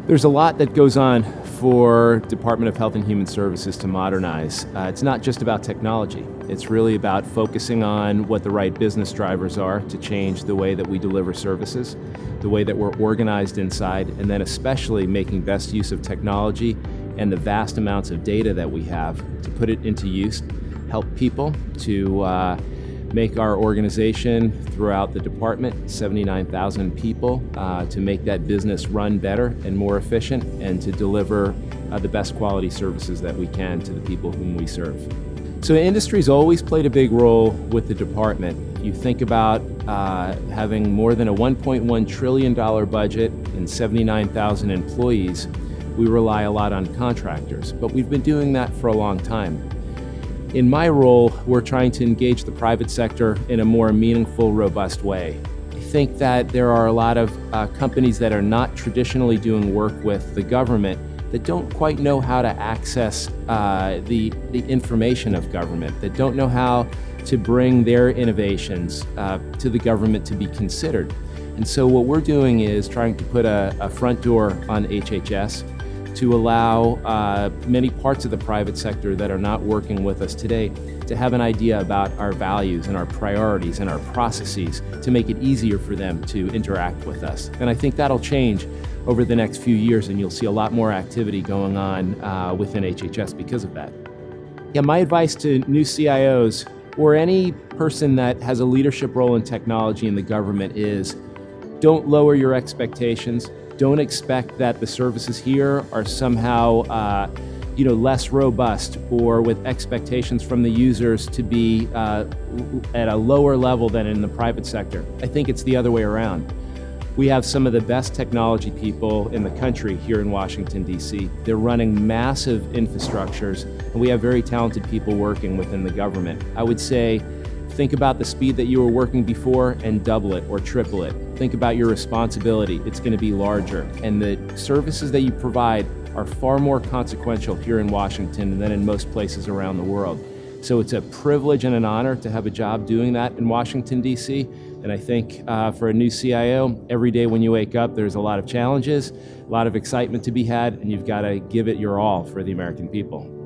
There's a lot that goes on for Department of Health and Human Services to modernize. It's not just about technology. It's really about focusing on what the right business drivers are to change the way that we deliver services, the way that we're organized inside, and then especially making best use of technology and the vast amounts of data that we have to put it into use, help people to make our organization throughout the department, 79,000 people, to make that business run better and more efficient and to deliver the best quality services that we can to the people whom we serve. So industry's always played a big role with the department. You think about having more than a $1.1 trillion budget and 79,000 employees, we rely a lot on contractors, but we've been doing that for a long time. In my role, we're trying to engage the private sector in a more meaningful, robust way. I think that there are a lot of companies that are not traditionally doing work with the government that don't quite know how to access the information of government, that don't know how to bring their innovations to the government to be considered. And so what we're doing is trying to put a front door on HHS to allow many parts of the private sector that are not working with us today to have an idea about our values and our priorities and our processes to make it easier for them to interact with us. And I think that'll change over the next few years, and you'll see a lot more activity going on within HHS because of that. Yeah, my advice to new CIOs or any person that has a leadership role in technology in the government is don't lower your expectations. Don't expect that the services here are somehow less robust or with expectations from the users to be at a lower level than in the private sector. I think it's the other way around. We have some of the best technology people in the country here in Washington, D.C. They're running massive infrastructures, and we have very talented people working within the government. I would say, think about the speed that you were working before and double it or triple it. Think about your responsibility. It's going to be larger. And the services that you provide are far more consequential here in Washington than in most places around the world. So it's a privilege and an honor to have a job doing that in Washington, D.C. And I think for a new CIO, every day when you wake up, there's a lot of challenges, a lot of excitement to be had, and you've got to give it your all for the American people.